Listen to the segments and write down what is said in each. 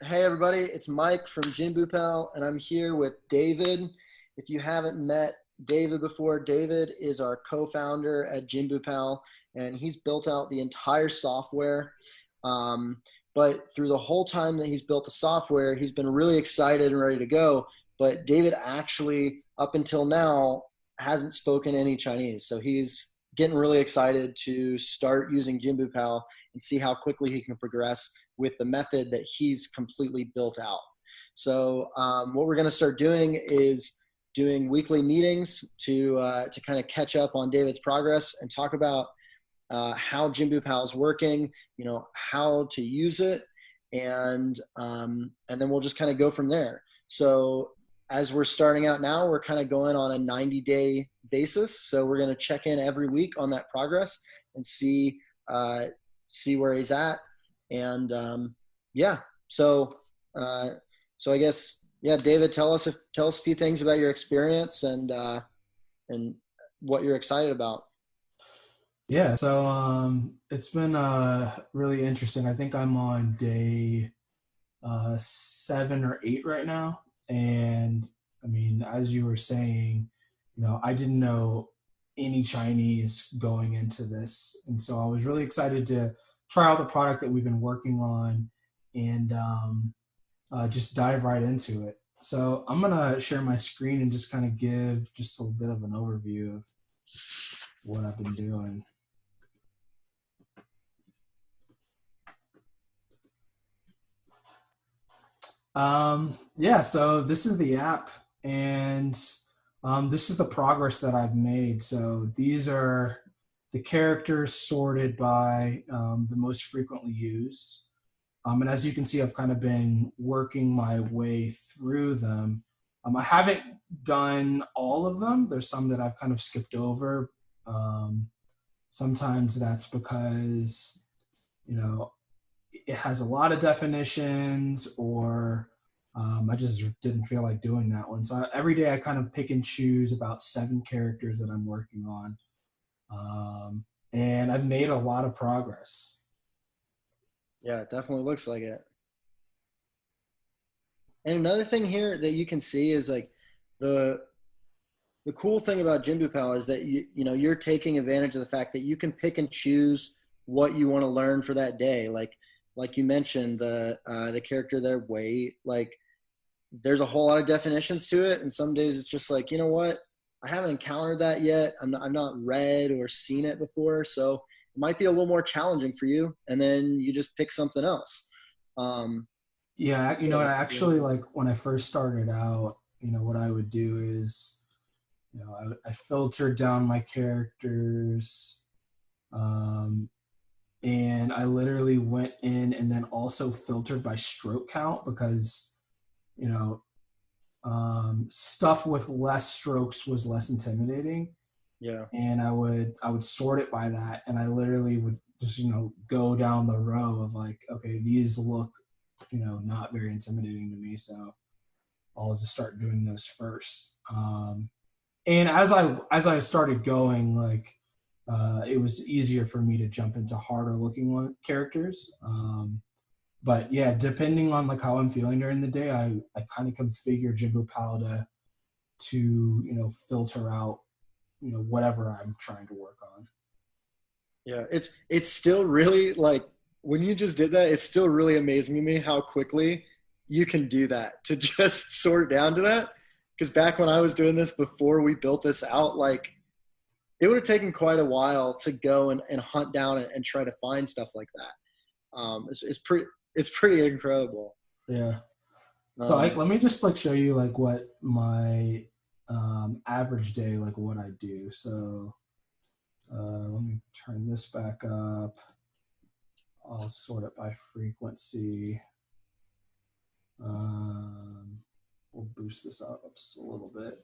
Hey everybody, it's Mike from JinbuPal, and I'm here with David. If you haven't met David before, David is our co-founder at JinbuPal, and he's built out the entire software. Um, but through the whole time that he's built the software, he's been really excited and ready to go. But David actually, up until now, hasn't spoken any Chinese, so he's getting really excited to start using JinbuPal and see how quickly he can progress with the method that he's completely built out. So what we're going to start doing is doing weekly meetings to kind of catch up on David's progress and talk about how JinbuPal is working, how to use it, and then we'll just kind of go from there. So as we're starting out now, we're kind of going on a 90-day basis. So we're going to check in every week on that progress and see where he's at. And yeah, so I guess David, tell us a few things about your experience and what you're excited about. Yeah, so it's been really interesting. I think I'm on day 7 or 8 right now, and I mean, as you were saying, I didn't know any Chinese going into this, and so I was really excited to try out the product that we've been working on and just dive right into it. So I'm gonna share my screen and just kind of give just a bit of an overview of what I've been doing. Yeah, so this is the app, and this is the progress that I've made. So these are the characters sorted by the most frequently used. And as you can see, I've kind of been working my way through them. I haven't done all of them. There's some that I've kind of skipped over. Um, Sometimes that's because, you know, it has a lot of definitions, or I just didn't feel like doing that one. So every day I kind of pick and choose about 7 characters that I'm working on. And I've made a lot of progress. Yeah, it definitely looks like it. And another thing here that you can see is like the the cool thing about JinbuPal is that you're taking advantage of the fact that you can pick and choose what you want to learn for that day. Like you mentioned, the character, their weight, like there's a whole lot of definitions to it, and some days it's just like, you know what, I haven't encountered that yet. I'm not read or seen it before, so it might be a little more challenging for you, and then you just pick something else. Um, Yeah, yeah, actually, like when I first started out, what I would do is, I filtered down my characters, um, and I literally went in and then also filtered by stroke count because, you know, stuff with less strokes was less intimidating, yeah, and I would sort it by that, and I literally would just go down the row of like, okay, these look not very intimidating to me, so I'll just start doing those first. And as I started going, like, it was easier for me to jump into harder looking characters. But yeah, depending on like how I'm feeling during the day, I kind of configure JinbuPal to filter out whatever I'm trying to work on. yeah. It's still really like when you just did that, it's still really amazing to me how quickly you can do that to just sort down to that. Because back when I was doing this before we built this out, like it would have taken quite a while to go and hunt down and try to find stuff like that. It's pretty incredible. Yeah. So Um, let me just like show you like what my average day, like what I do. So let me turn this back up. I'll sort it by frequency. Um, we'll boost this up just a little bit.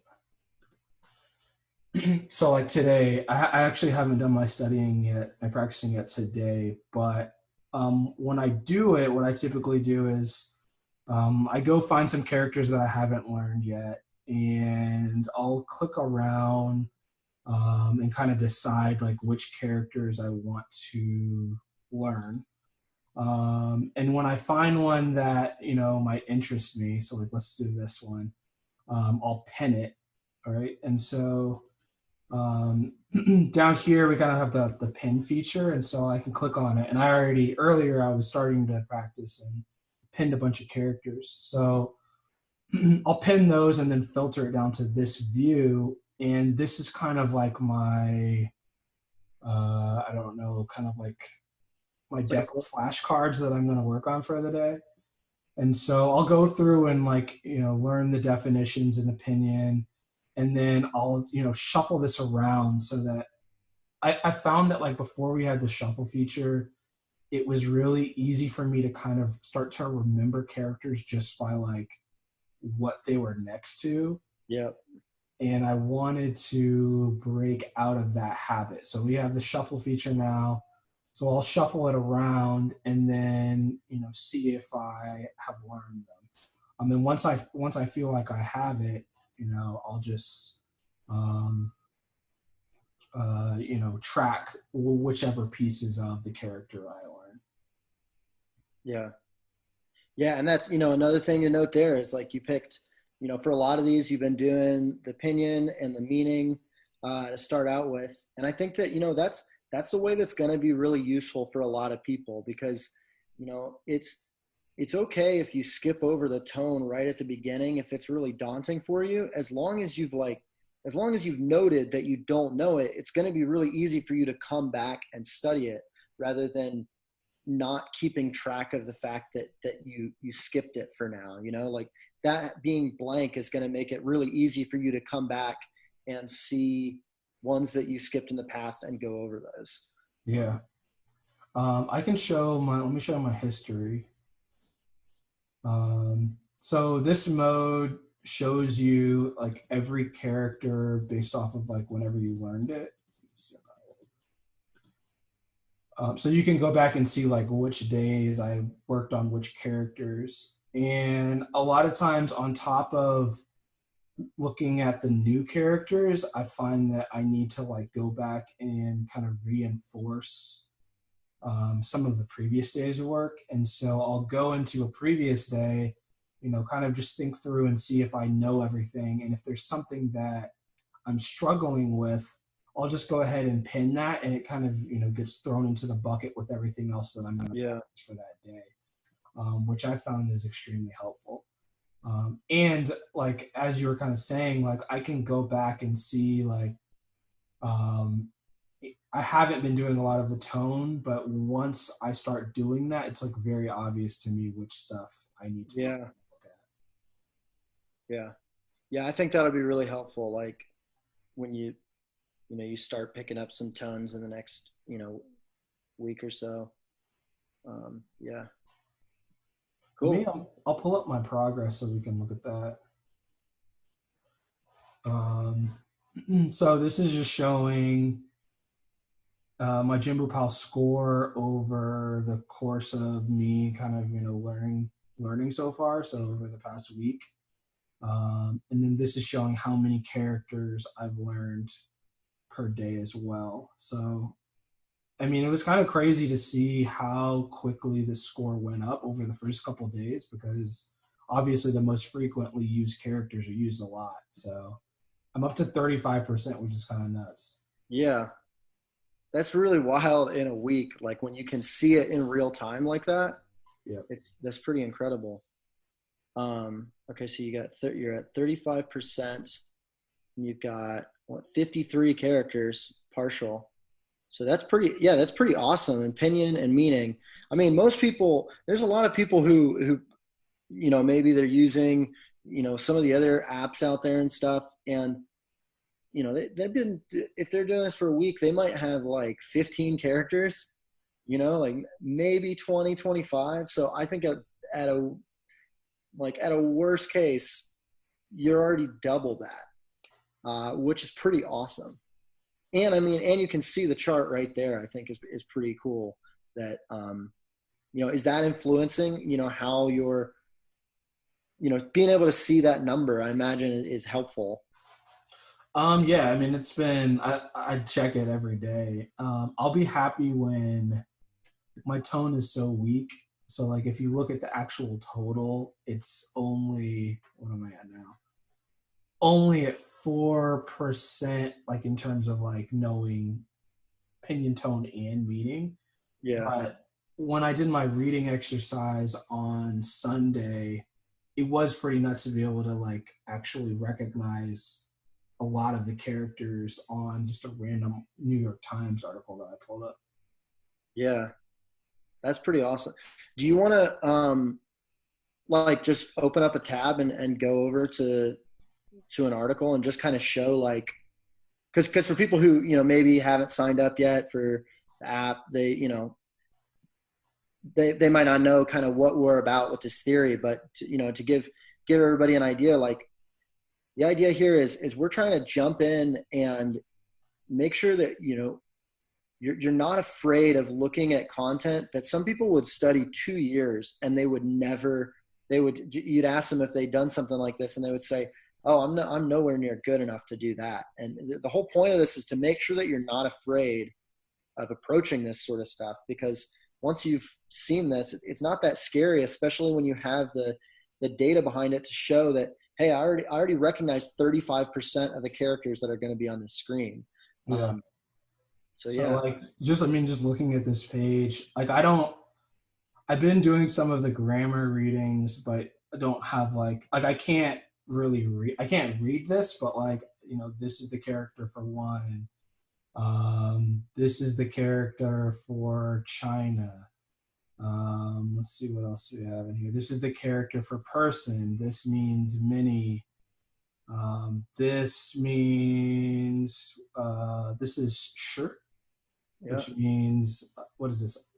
So like today, I actually haven't done my studying yet, my practicing yet today, but when I do it, what I typically do is I go find some characters that I haven't learned yet, and I'll click around and kind of decide like which characters I want to learn. And when I find one that, might interest me, so like, let's do this one, I'll pin it. All right. And so down here, we kind of have the pin feature. And so I can click on it. And earlier, I was starting to practice and pinned a bunch of characters. So I'll pin those and then filter it down to this view. And this is kind of like my, I don't know, kind of like my It's like deck of flashcards that I'm going to work on for the day. And so I'll go through and learn the definitions and opinion, and then I'll, shuffle this around so that I found that like before we had the shuffle feature, it was really easy for me to kind of start to remember characters just by like what they were next to. yeah, And I wanted to break out of that habit. So we have the shuffle feature now. So I'll shuffle it around and then, see if I have learned them. And then once I feel like I have it, I'll just, track whichever pieces of the character I learn. yeah. Yeah, and that's, another thing to note there is like you picked, for a lot of these, you've been doing the opinion and the meaning to start out with. And I think that, that's the way that's going to be really useful for a lot of people because, it's okay if you skip over the tone right at the beginning, if it's really daunting for you, as long as you've noted that you don't know it, it's going to be really easy for you to come back and study it rather than not keeping track of the fact that you skipped it for now, like that being blank is going to make it really easy for you to come back and see ones that you skipped in the past and go over those. Yeah. Let me show my history. So this mode shows you like every character based off of like whenever you learned it. So you can go back and see like which days I worked on which characters. And a lot of times on top of looking at the new characters, I find that I need to like go back and kind of reinforce some of the previous days of work. And so I'll go into a previous day, kind of just think through and see if I know everything. And if there's something that I'm struggling with, I'll just go ahead and pin that, and it kind of, gets thrown into the bucket with everything else that I'm going to practice for that day, which I found is extremely helpful. And like, as you were kind of saying, like I can go back and see like, I haven't been doing a lot of the tone, but once I start doing that, it's like very obvious to me which stuff I need to look at. Yeah. I think that'll be really helpful. Like when you start picking up some tones in the next, week or so. Yeah. Cool. Maybe I'll pull up my progress so we can look at that. So this is just showing my JinbuPal score over the course of me kind of, learning so far. So over the past week. And then this is showing how many characters I've learned per day as well. So, I mean, it was kind of crazy to see how quickly the score went up over the first couple of days because obviously the most frequently used characters are used a lot. So I'm up to 35%, which is kind of nuts. Yeah. That's really wild in a week. Like when you can see it in real time like that. Yeah. That's pretty incredible. Okay. So you're at 35%. And you've got 53 characters partial. So that's pretty awesome. Opinion and meaning. I mean, there's a lot of people who, maybe they're using, some of the other apps out there and stuff. And, if they're doing this for a week, they might have like 15 characters, like maybe 20, 25. So I think at a worst case, you're already double that, which is pretty awesome. And I mean, and you can see the chart right there, I think is pretty cool that, is that influencing, how you're, being able to see that number, I imagine is helpful. Yeah, I mean, I check it every day. I'll be happy when my tone is so weak. So like if you look at the actual total, it's only, what am I at now? Only at 4%, like in terms of like knowing opinion, tone, and meaning. Yeah. But when I did my reading exercise on Sunday, it was pretty nuts to be able to like actually recognize a lot of the characters on just a random New York Times article that I pulled up. Yeah. That's pretty awesome. Do you want to like just open up a tab and go over to an article and just kind of show like, because for people who, you know, maybe haven't signed up yet for the app, they, you know, they might not know kind of what we're about with this theory, but to, you know, to give everybody an idea, like the idea here is we're trying to jump in and make sure that, you know, you're not afraid of looking at content that some people would study 2 years and they would never, you'd ask them if they'd done something like this and they would say, oh, I'm nowhere near good enough to do that. And the whole point of this is to make sure that you're not afraid of approaching this sort of stuff, because once you've seen this, it's not that scary, especially when you have the data behind it to show that, hey, I already recognize 35% of the characters that are going to be on the screen. Yeah. So So yeah, like just I mean just looking at this page, like I've been doing some of the grammar readings, but I don't have like I can't really read, I can't read this, but like, you know, this is the character for one. This is the character for China. Let's see what else we have in here. This is the character for person. This means mini. This means this is shirt, yeah, which means what is this?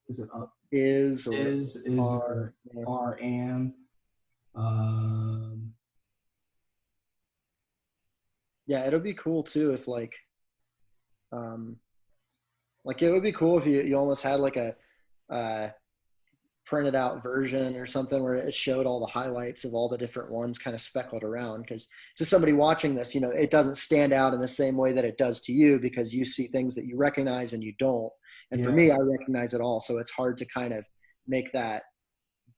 Is it is or is are. or Yeah. are am? Um, Yeah, it'll be cool too if um, like it would be cool if you almost had like a uh, printed out version or something where it showed all the highlights of all the different ones kind of speckled around. Because to somebody watching this, you know, it doesn't stand out in the same way that it does to you because you see things that you recognize and you don't. And for yeah, me, I recognize it all, so it's hard to kind of make that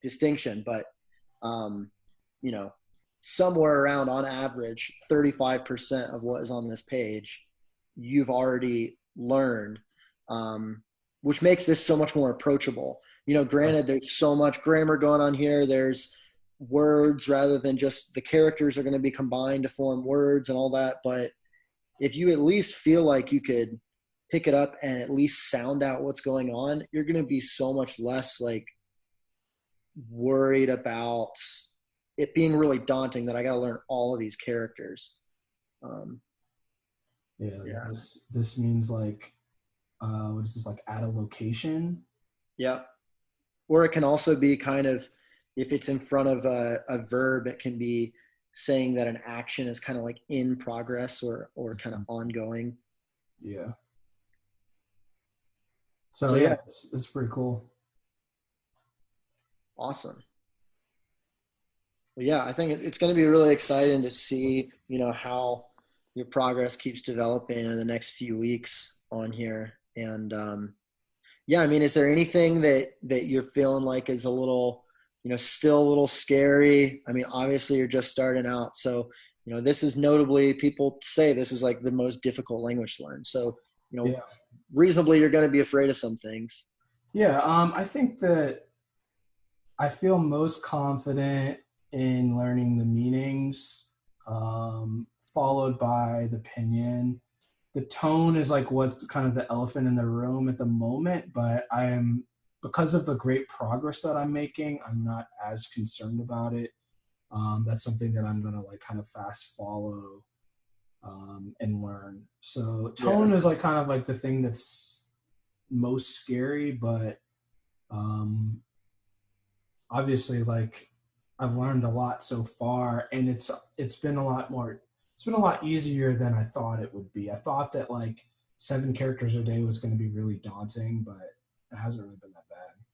distinction. But um, you know, somewhere around on average 35% of what is on this page you've already learned, which makes this so much more approachable. You know, granted, there's so much grammar going on here. There's words rather than just the characters are going to be combined to form words and all that. But if you at least feel like you could pick it up and at least sound out what's going on, you're going to be so much less like worried about it being really daunting that I got to learn all of these characters. Um, yeah. yeah. This means like what is this, like add a location? Yeah. Or it can also be kind of, if it's in front of a verb, it can be saying that an action is kind of like in progress or kind of ongoing. Yeah. So So yeah, yeah, it's pretty cool. awesome. Well, yeah, I think it's going to be really exciting to see, you know, how your progress keeps developing in the next few weeks on here. And yeah, I mean, is there anything that you're feeling like is a little, you know, still a little scary? I mean, obviously you're just starting out, so you know, this is notably, people say this is like the most difficult language to learn. So you know, Yeah. reasonably, you're going to be afraid of some things. Yeah. I think that I feel most confident in learning the meanings, followed by the opinion. The tone is like what's kind of the elephant in the room at the moment, but I am, because of the great progress that I'm making, I'm not as concerned about it. That's something that I'm gonna like kind of fast follow and learn. So Yeah, tone is like kind of like the thing that's most scary, but um, obviously like I've learned a lot so far, and it's been a lot more. It's been a lot easier than I thought it would be. I thought that like 7 characters a day was going to be really daunting, but it hasn't really been that bad.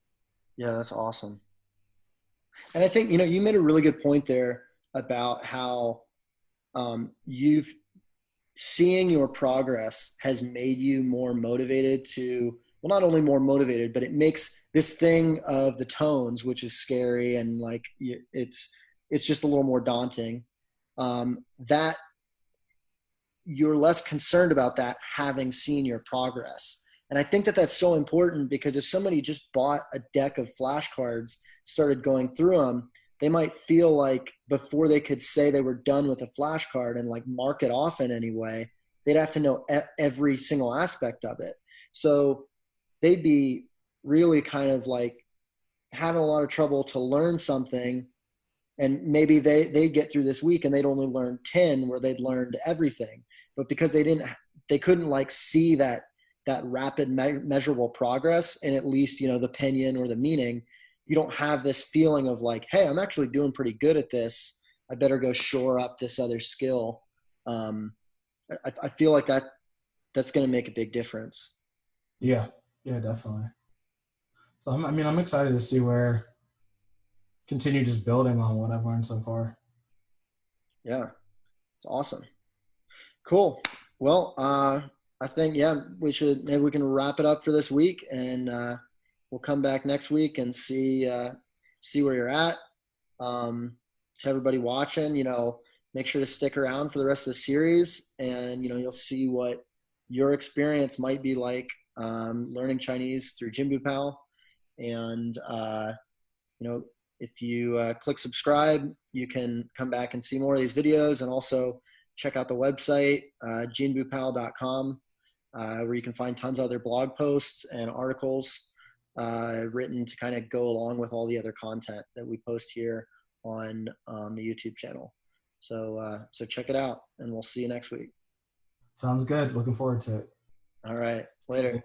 yeah, that's awesome. And I think, you know, you made a really good point there about how you've seeing your progress has made you more motivated to well, not only more motivated, but it makes this thing of the tones, which is scary and like it's just a little more daunting. That you're less concerned about that having seen your progress. And I think that that's so important because if somebody just bought a deck of flashcards, started going through them, they might feel like before they could say they were done with a flashcard and like mark it off in any way, they'd have to know every single aspect of it. So they'd be really kind of like having a lot of trouble to learn something, and maybe they get through this week and they'd only learn 10 where they'd learned everything, but because they couldn't like see that rapid measurable progress and at least, you know, the opinion or the meaning, you don't have this feeling of like, hey, I'm actually doing pretty good at this, I better go shore up this other skill. um, I feel like that's going to make a big difference. Yeah, yeah, definitely. So I mean, I'm excited to see where continue just building on what I've learned so far. Yeah, it's awesome. Cool. Well, I think, yeah, maybe we can wrap it up for this week, and we'll come back next week and see where you're at. To everybody watching, you know, make sure to stick around for the rest of the series, and you know, you'll see what your experience might be like learning Chinese through JinbuPal. And you know, if you click subscribe, you can come back and see more of these videos, and also check out the website, JinbuPal.com, where you can find tons of other blog posts and articles written to kind of go along with all the other content that we post here on the YouTube channel. So check it out, and we'll see you next week. Sounds good. Looking forward to it. All right, later.